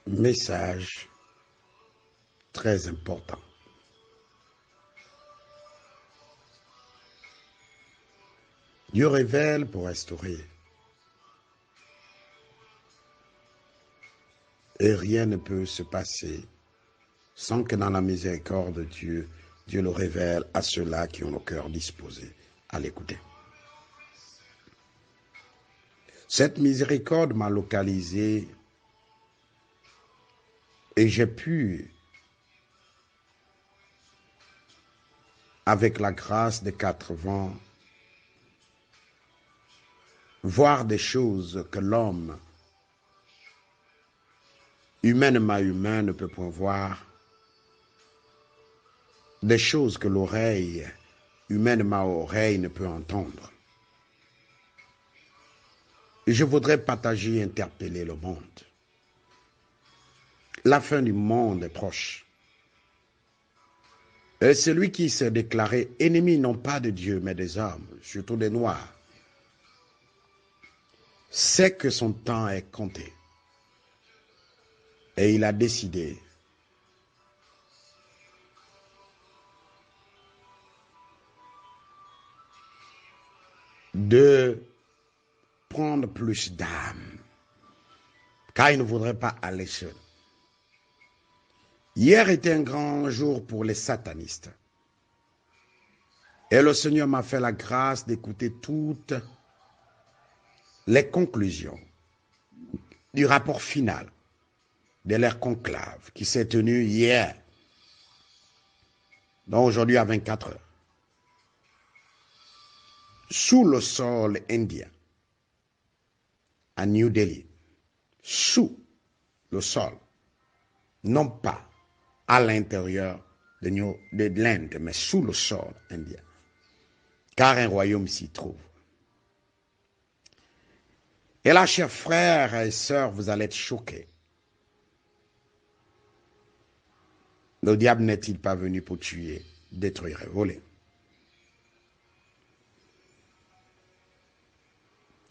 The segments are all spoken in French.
Message très important. Dieu révèle pour restaurer. Et rien ne peut se passer sans que dans la miséricorde de Dieu, Dieu le révèle à ceux-là qui ont le cœur disposé à l'écouter. Cette miséricorde m'a localisé et j'ai pu, avec la grâce des 4 vents, voir des choses que l'homme, humainement humain, ne peut point voir, des choses que l'oreille, humainement oreille, ne peut entendre. Et je voudrais partager et interpeller le monde. La fin du monde est proche. Et celui qui s'est déclaré ennemi non pas de Dieu, mais des hommes, surtout des Noirs, sait que son temps est compté. Et il a décidé de prendre plus d'âmes, car il ne voudrait pas aller seul. Hier était un grand jour pour les satanistes. Et le Seigneur m'a fait la grâce d'écouter toutes les conclusions du rapport final de leur conclave qui s'est tenu hier, donc aujourd'hui à 24 heures, sous le sol indien, à New Delhi, sous le sol, non pas à l'intérieur de l'Inde, mais sous le sol indien, car un royaume s'y trouve. Et là, chers frères et sœurs, vous allez être choqués. Le diable n'est-il pas venu pour tuer, détruire et voler?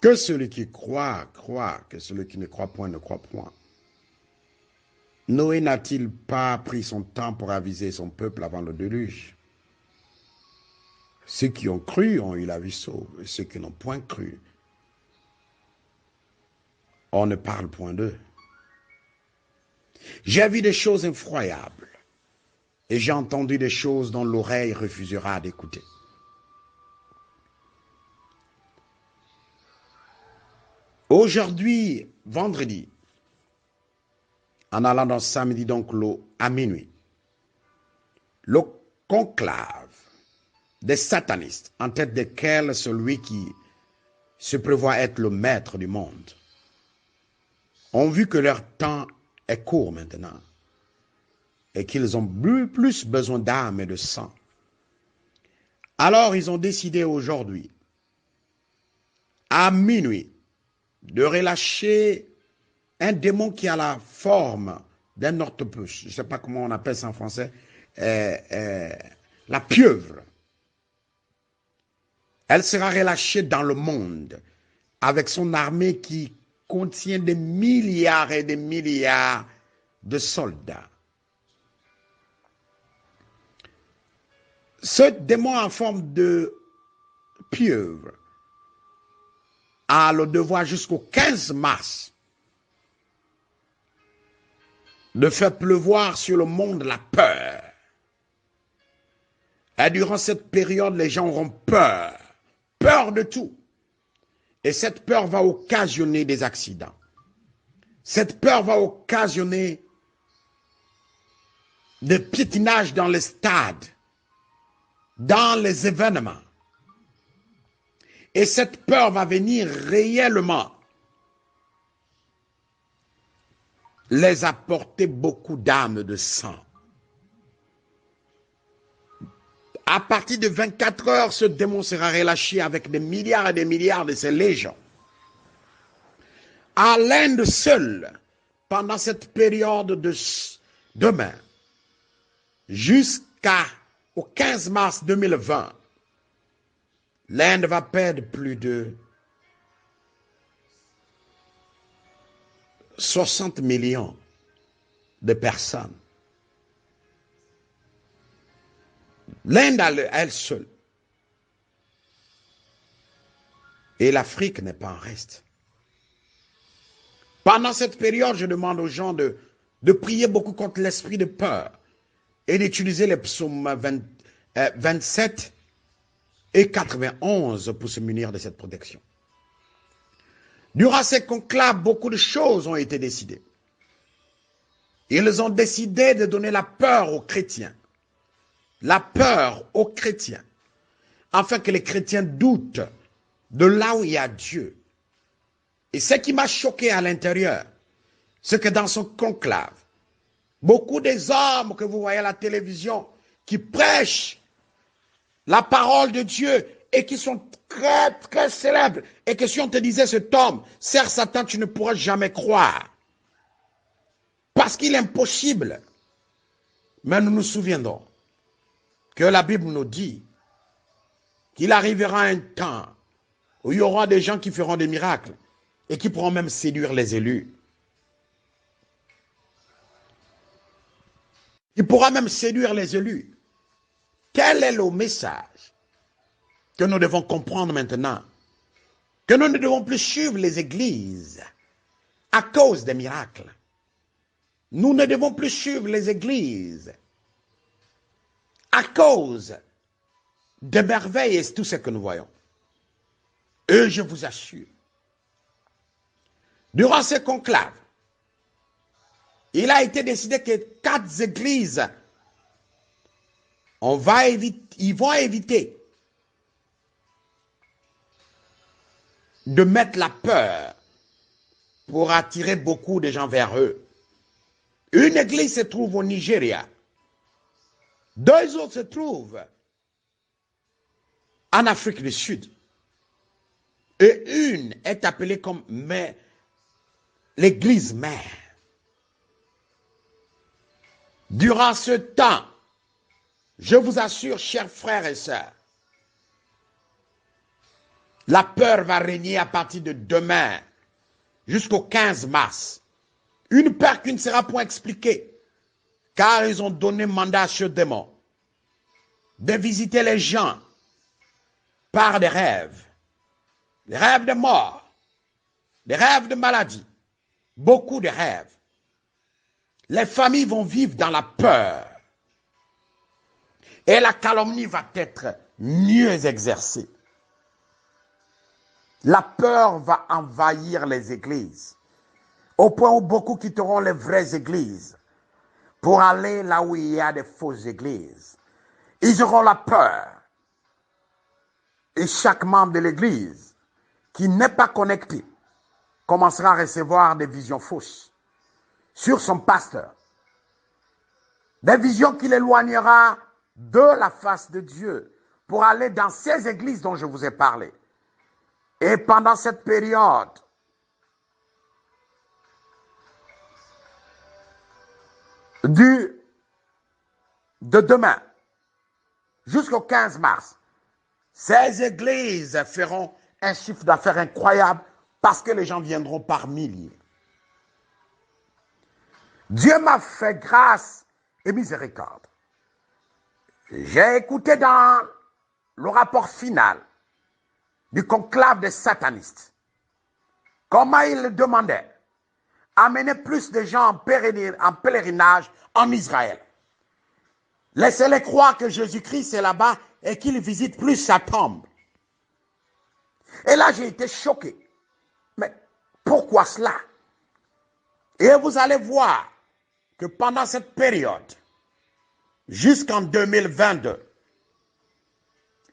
Que celui qui croit, croit, que celui qui ne croit point, ne croit point. Noé n'a-t-il pas pris son temps pour aviser son peuple avant le déluge? Ceux qui ont cru ont eu la vie sauve, et ceux qui n'ont point cru, on ne parle point d'eux. J'ai vu des choses effroyables, et j'ai entendu des choses dont l'oreille refusera d'écouter. Aujourd'hui, vendredi, en allant dans samedi, donc à minuit, le conclave des satanistes, en tête desquels celui qui se prévoit être le maître du monde, ont vu que leur temps est court maintenant et qu'ils ont plus besoin d'âme et de sang. Alors ils ont décidé aujourd'hui, à minuit, de relâcher un démon qui a la forme d'un octopus. Je ne sais pas comment on appelle ça en français. La pieuvre. Elle sera relâchée dans le monde avec son armée qui contient des milliards et des milliards de soldats. Ce démon en forme de pieuvre a le devoir jusqu'au 15 mars de faire pleuvoir sur le monde la peur. Et durant cette période, les gens auront peur. Peur de tout. Et cette peur va occasionner des accidents. Cette peur va occasionner des piétinages dans les stades, dans les événements. Et cette peur va venir réellement les apporter beaucoup d'âmes de sang. À partir de 24 heures, ce démon sera relâché avec des milliards et des milliards de ses légions. À l'Inde seule, pendant cette période de demain, jusqu'au 15 mars 2020, l'Inde va perdre plus de 60 millions de personnes. L'Inde à elle seule. Et l'Afrique n'est pas en reste. Pendant cette période, je demande aux gens de prier beaucoup contre l'esprit de peur et d'utiliser les psaumes 27 et 91 pour se munir de cette protection. Durant ces conclaves, beaucoup de choses ont été décidées. Ils ont décidé de donner la peur aux chrétiens. La peur aux chrétiens. Afin que les chrétiens doutent de là où il y a Dieu. Et ce qui m'a choqué à l'intérieur, c'est que dans son conclave, beaucoup des hommes que vous voyez à la télévision qui prêchent la parole de Dieu et qui sont très, très célèbres, et que si on te disait cet homme, sert Satan, tu ne pourras jamais croire. Parce qu'il est impossible. Mais nous nous souviendrons que la Bible nous dit qu'il arrivera un temps où il y aura des gens qui feront des miracles et qui pourront même séduire les élus. Il pourra même séduire les élus. Quel est le message que nous devons comprendre maintenant? Que nous ne devons plus suivre les églises à cause des miracles. Nous ne devons plus suivre les églises à cause des merveilles et tout ce que nous voyons. Et je vous assure, durant ce conclave, il a été décidé que 4 églises, ils vont éviter de mettre la peur pour attirer beaucoup de gens vers eux. Une église se trouve au Nigeria. 2 autres se trouvent en Afrique du Sud. Et une est appelée comme l'église mère. Durant ce temps, je vous assure, chers frères et sœurs, la peur va régner à partir de demain jusqu'au 15 mars. Une peur qui ne sera point expliquée, car ils ont donné mandat à ce démon de visiter les gens par des rêves de mort, des rêves de maladie, beaucoup de rêves. Les familles vont vivre dans la peur et la calomnie va être mieux exercée. La peur va envahir les églises, au point où beaucoup quitteront les vraies églises pour aller là où il y a des fausses églises. Ils auront la peur. Et chaque membre de l'église qui n'est pas connecté commencera à recevoir des visions fausses sur son pasteur. Des visions qui l'éloignera de la face de Dieu pour aller dans ces églises dont je vous ai parlé. Et pendant cette période, de demain jusqu'au 15 mars, ces églises feront un chiffre d'affaires incroyable parce que les gens viendront par milliers. Dieu m'a fait grâce et miséricorde. J'ai écouté dans le rapport final du conclave des satanistes comment il demandait amener plus de gens en pèlerinage en Israël. Laissez-les croire que Jésus-Christ est là-bas et qu'il visite plus sa tombe. Et là, j'ai été choqué. Mais pourquoi cela? Et vous allez voir que pendant cette période, jusqu'en 2022,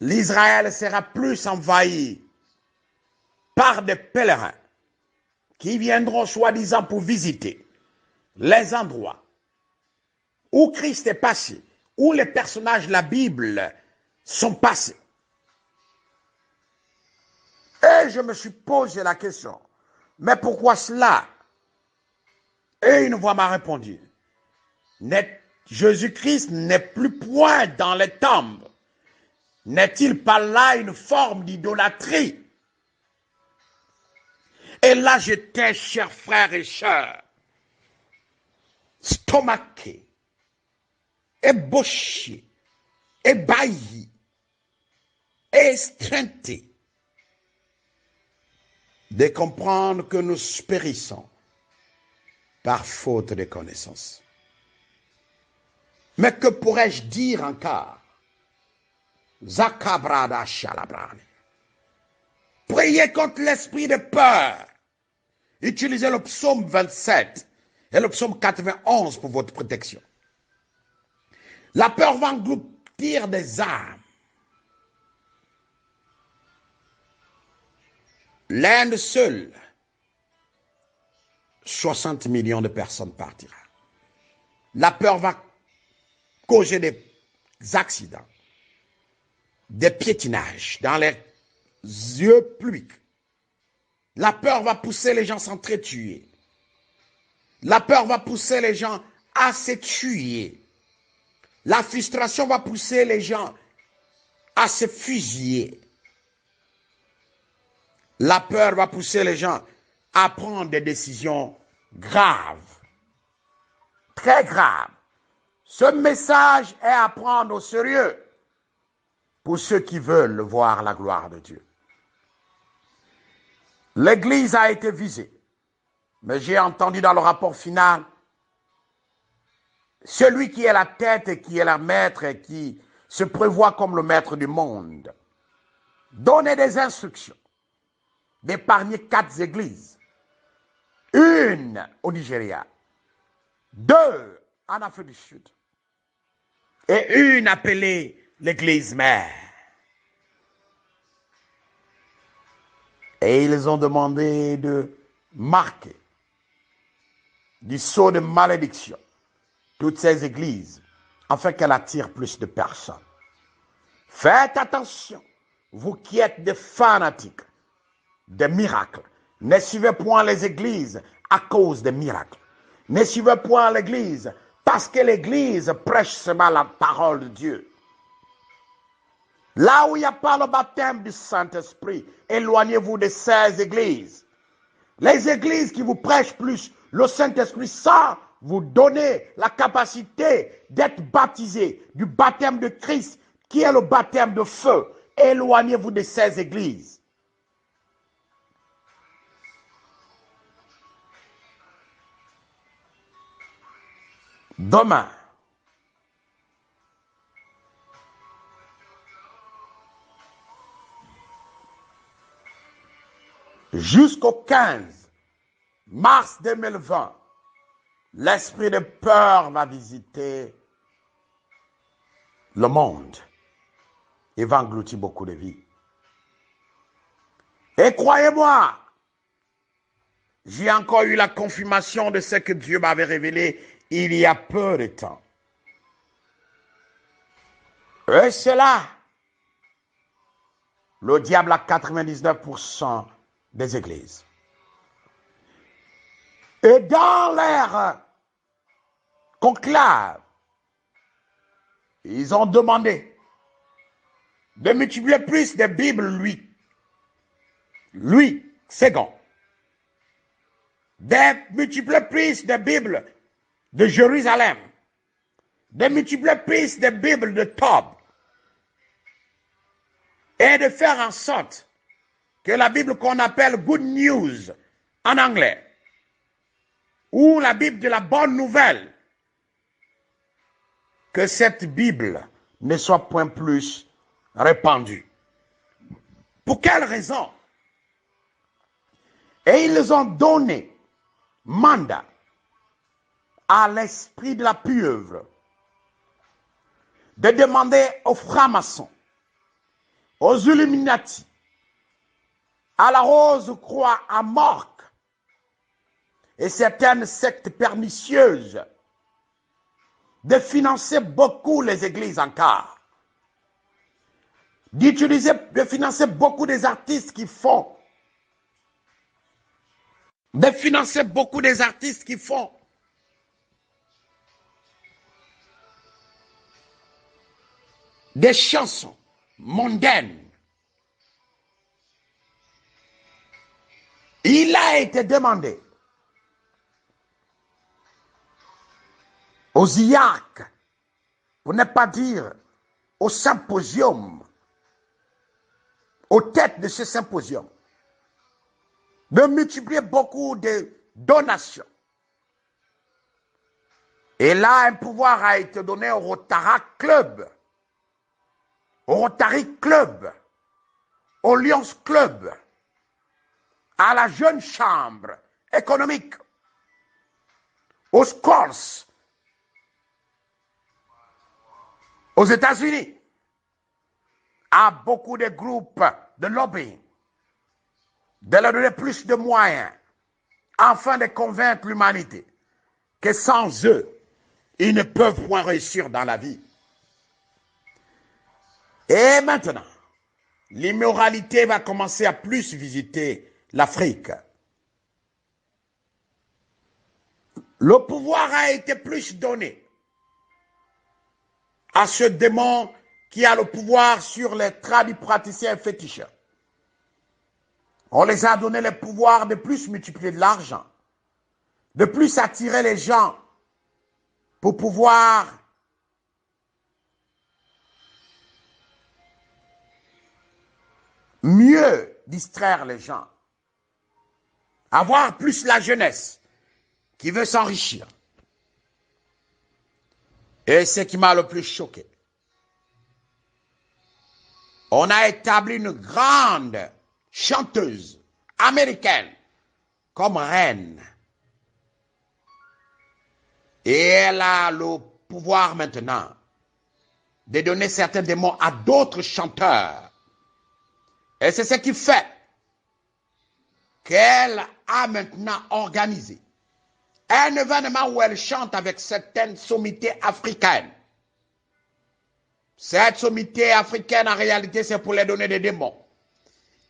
l'Israël sera plus envahi par des pèlerins qui viendront soi-disant pour visiter les endroits où Christ est passé, où les personnages de la Bible sont passés. Et je me suis posé la question, mais pourquoi cela? Et une voix m'a répondu, Jésus-Christ n'est plus point dans les tombes. N'est-il pas là une forme d'idolâtrie? Et là j'étais, chers frères et sœurs, stomaqué, ébauché, ébahi, estreinté de comprendre que nous périssons par faute de connaissance. Mais que pourrais-je dire encore? Zakabrada shalabrani. Priez contre l'esprit de peur. Utilisez le psaume 27 et le psaume 91 pour votre protection. La peur va engloutir des âmes. L'Inde seule, 60 millions de personnes partira. La peur va causer des accidents, des piétinages dans les yeux publics. La peur va pousser les gens à s'entretuer. La peur va pousser les gens à se tuer. La frustration va pousser les gens à se fusiller. La peur va pousser les gens à prendre des décisions graves, très graves. Ce message est à prendre au sérieux pour ceux qui veulent voir la gloire de Dieu. L'Église a été visée, mais j'ai entendu dans le rapport final, celui qui est la tête et qui est la maître et qui se prévoit comme le maître du monde, donner des instructions d'épargner 4 églises. Une au Nigeria, 2 en Afrique du Sud et une appelée l'église mère. Et ils ont demandé de marquer du sceau de malédiction toutes ces églises afin qu'elles attirent plus de personnes. Faites attention, vous qui êtes des fanatiques des miracles. Ne suivez point les églises à cause des miracles. Ne suivez point l'église parce que l'église prêche seulement la parole de Dieu. Là où il n'y a pas le baptême du Saint-Esprit, éloignez-vous de ces églises. Les églises qui vous prêchent plus le Saint-Esprit sans vous donner la capacité d'être baptisé du baptême de Christ, qui est le baptême de feu, éloignez-vous de ces églises. Demain, jusqu'au 15 mars 2020, l'esprit de peur va visiter le monde et va engloutir beaucoup de vies. Et croyez-moi, j'ai encore eu la confirmation de ce que Dieu m'avait révélé il y a peu de temps. Et c'est là, le diable a 99% des églises. Et dans leur conclave, ils ont demandé de multiplier plus de Bibles, lui, second. De multiplier plus de Bibles de Jérusalem. De multiplier plus de Bibles de Tob. Et de faire en sorte que la Bible qu'on appelle Good News en anglais, ou la Bible de la bonne nouvelle, que cette Bible ne soit point plus répandue. Pour quelle raison? Et ils ont donné mandat à l'esprit de la pieuvre de demander aux francs-maçons, aux Illuminati, à la Rose-Croix à Morque et certaines sectes pernicieuses de financer beaucoup les églises encore, de financer beaucoup des artistes qui font, de financer beaucoup des artistes qui font des chansons mondaines. Il a été demandé aux IAC, pour ne pas dire au symposium, aux têtes de ce symposium, de multiplier beaucoup de donations. Et là, un pouvoir a été donné au Rotary Club, au Lions Club, à la Jeune Chambre économique, aux SCORS, aux États-Unis, à beaucoup de groupes de lobbying, de leur donner plus de moyens, afin de convaincre l'humanité que sans eux, ils ne peuvent point réussir dans la vie. Et maintenant, l'immoralité va commencer à plus visiter l'Afrique. Le pouvoir a été plus donné à ce démon qui a le pouvoir sur les tradipraticiens féticheurs. On les a donné le pouvoir de plus multiplier de l'argent, de plus attirer les gens pour pouvoir mieux distraire les gens, avoir plus la jeunesse qui veut s'enrichir. Et ce qui m'a le plus choqué, on a établi une grande chanteuse américaine comme reine. Et elle a le pouvoir maintenant de donner certains démons à d'autres chanteurs. Et c'est ce qui fait qu'elle a maintenant organisé un événement où elle chante avec certaines sommités africaines. Cette sommité africaine, en réalité, c'est pour les donner des démons.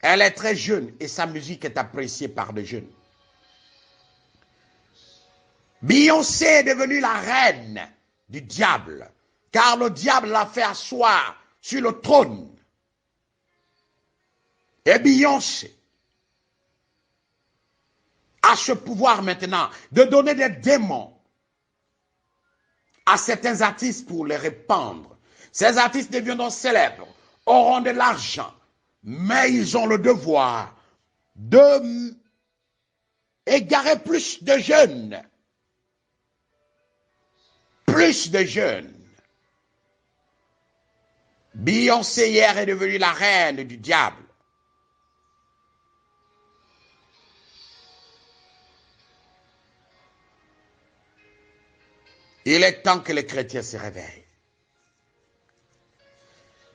Elle est très jeune et sa musique est appréciée par les jeunes. Beyoncé est devenue la reine du diable, car le diable l'a fait asseoir sur le trône. Et Beyoncé a ce pouvoir maintenant de donner des démons à certains artistes pour les répandre. Ces artistes deviendront célèbres, auront de l'argent, mais ils ont le devoir de égarer plus de jeunes. Plus de jeunes. Beyoncé hier est devenue la reine du diable. Il est temps que les chrétiens se réveillent.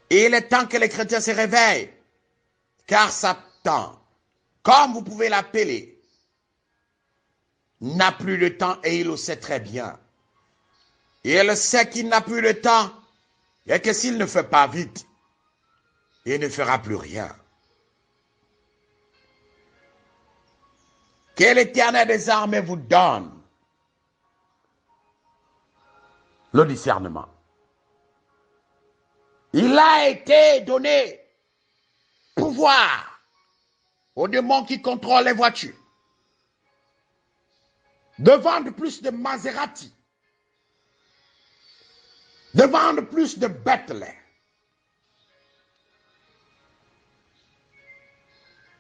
Il est temps que les chrétiens se réveillent. Car Satan, comme vous pouvez l'appeler, n'a plus de temps et il le sait très bien. Il sait qu'il n'a plus de temps et que s'il ne fait pas vite, il ne fera plus rien. Que l'Éternel des armées vous donne le discernement. Il a été donné pouvoir aux démons qui contrôlent les voitures de vendre plus de Maserati, de vendre plus de Bentley,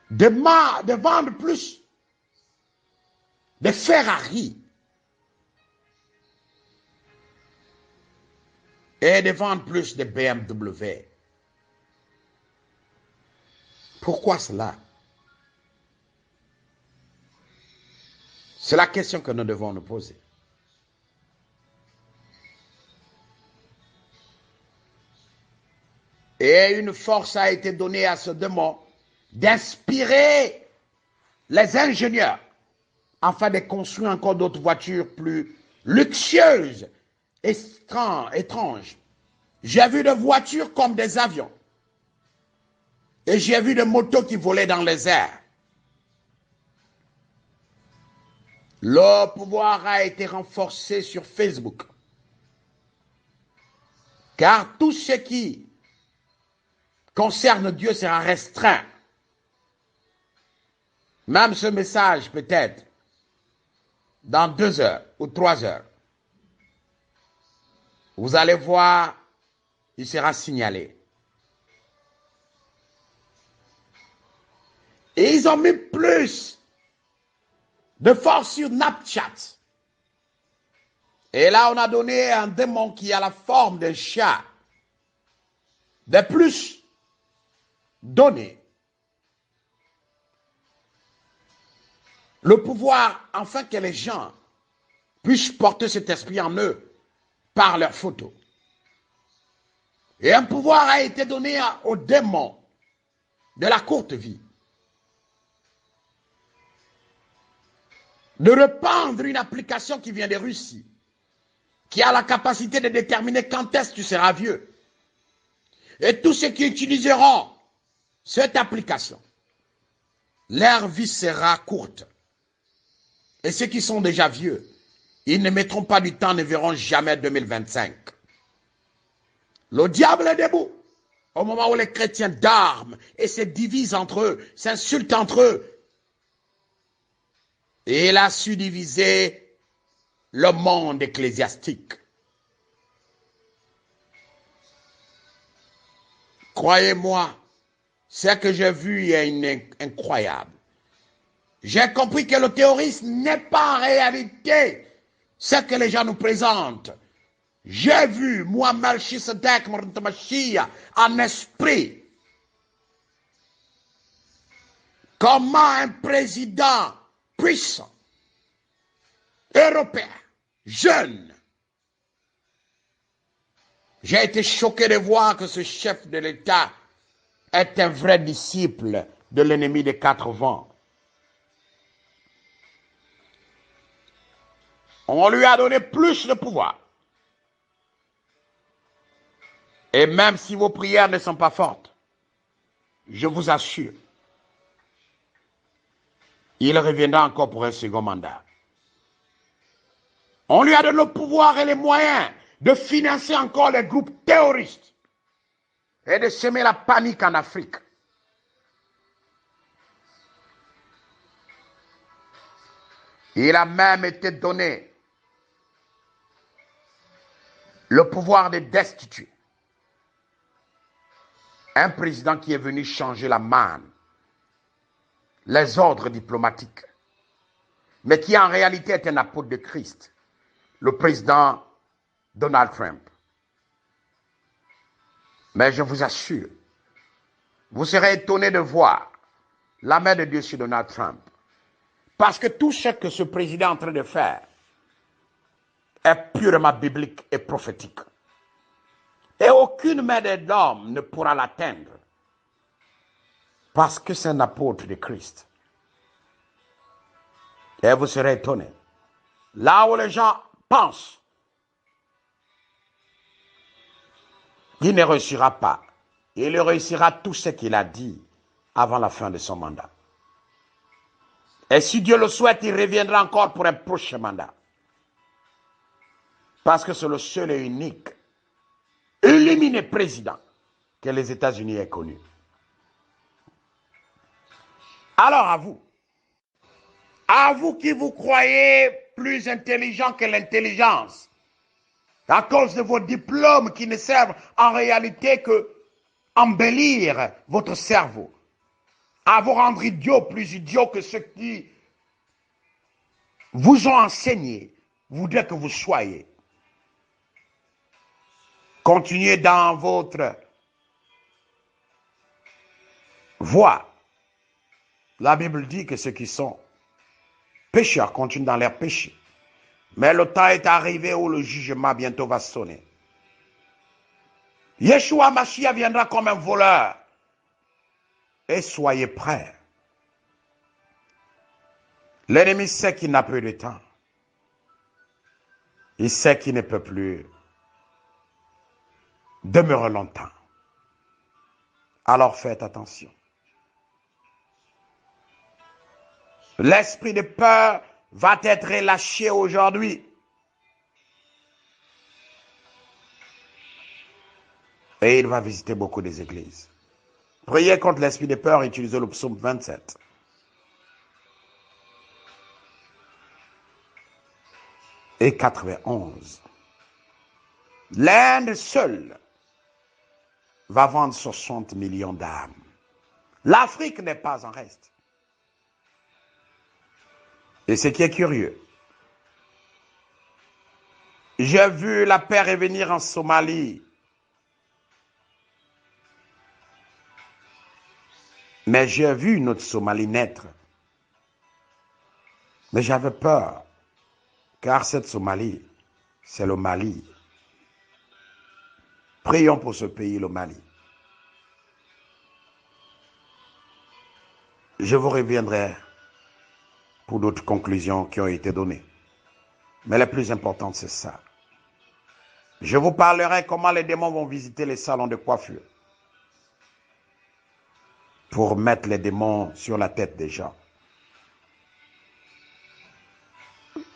de vendre plus de Ferrari et de vendre plus de BMW. Pourquoi cela? C'est la question que nous devons nous poser. Et une force a été donnée à ce démon d'inspirer les ingénieurs afin de construire encore d'autres voitures plus luxueuses, étranges. J'ai vu des voitures comme des avions. Et j'ai vu des motos qui volaient dans les airs. Le pouvoir a été renforcé sur Facebook. Car tout ce qui concerne Dieu sera restreint. Même ce message peut-être dans 2 heures ou 3 heures. Vous allez voir, il sera signalé. Et ils ont mis plus de force sur Snapchat. Et là, on a donné un démon qui a la forme d'un chat. De plus donné le pouvoir afin que les gens puissent porter cet esprit en eux par leurs photos. Et un pouvoir a été donné aux démons de la courte vie de répandre une application qui vient de Russie, qui a la capacité de déterminer quand est-ce que tu seras vieux. Et tous ceux qui utiliseront cette application, leur vie sera courte. Et ceux qui sont déjà vieux, ils ne mettront pas du temps, ne verront jamais 2025. Le diable est debout. Au moment où les chrétiens dorment et se divisent entre eux, s'insultent entre eux. Et il a su diviser le monde ecclésiastique. Croyez-moi, ce que j'ai vu est incroyable. J'ai compris que le terrorisme n'est pas en réalité ce que les gens nous présentent. J'ai vu, moi, Melchisedek, Mordemachia, en esprit, comment un président puissant, européen, jeune, j'ai été choqué de voir que ce chef de l'État est un vrai disciple de l'ennemi des quatre vents. On lui a donné plus de pouvoir. Et même si vos prières ne sont pas fortes, je vous assure, il reviendra encore pour un second mandat. On lui a donné le pouvoir et les moyens de financer encore les groupes terroristes et de semer la panique en Afrique. Il a même été donné le pouvoir de destituer un président qui est venu changer la manne, les ordres diplomatiques, mais qui en réalité est un apôtre de Christ, le président Donald Trump. Mais je vous assure, vous serez étonnés de voir la main de Dieu sur Donald Trump. Parce que tout ce que ce président est en train de faire est purement biblique et prophétique. Et aucune main de l'homme ne pourra l'atteindre. Parce que c'est un apôtre de Christ. Et vous serez étonnés. Là où les gens pensent qu'il ne réussira pas, il réussira tout ce qu'il a dit avant la fin de son mandat. Et si Dieu le souhaite, il reviendra encore pour un prochain mandat. Parce que c'est le seul et unique illuminé président que les États-Unis aient connu. Alors à vous qui vous croyez plus intelligent que l'intelligence, à cause de vos diplômes qui ne servent en réalité que embellir votre cerveau, à vous rendre idiot, plus idiot que ceux qui vous ont enseigné, voudraient que vous soyez. Continuez dans votre voie. La Bible dit que ceux qui sont pécheurs continuent dans leur péché. Mais le temps est arrivé où le jugement bientôt va sonner. Yeshua Mashiach viendra comme un voleur. Et soyez prêts. L'ennemi sait qu'il n'a plus de temps. Il sait qu'il ne peut plus demeurer longtemps. Alors faites attention. L'esprit de peur va être relâché aujourd'hui. Et il va visiter beaucoup des églises. Priez contre l'esprit de peur, utilisez le psaume 27. Et 91. L'Inde seule va vendre 60 millions d'âmes. L'Afrique n'est pas en reste. Et ce qui est curieux, j'ai vu la paix revenir en Somalie. Mais j'ai vu une autre Somalie naître. Mais j'avais peur, car cette Somalie, c'est le Mali. Prions pour ce pays, le Mali. Je vous reviendrai pour d'autres conclusions qui ont été données. Mais la plus importante, c'est ça. Je vous parlerai comment les démons vont visiter les salons de coiffure pour mettre les démons sur la tête des gens.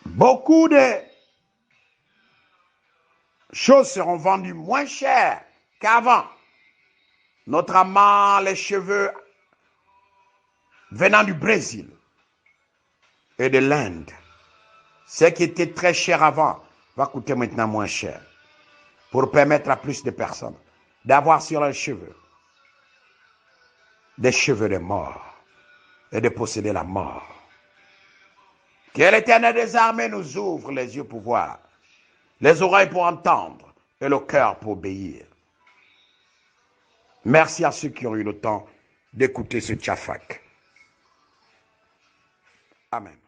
Beaucoup de choses seront vendues moins chères qu'avant, notamment les cheveux venant du Brésil et de l'Inde. Ce qui était très cher avant va coûter maintenant moins cher pour permettre à plus de personnes d'avoir sur leurs cheveux des cheveux de mort et de posséder la mort. Que l'Éternel des armées nous ouvre les yeux pour voir, les oreilles pour entendre et le cœur pour obéir. Merci à ceux qui ont eu le temps d'écouter ce tchafak. Amen.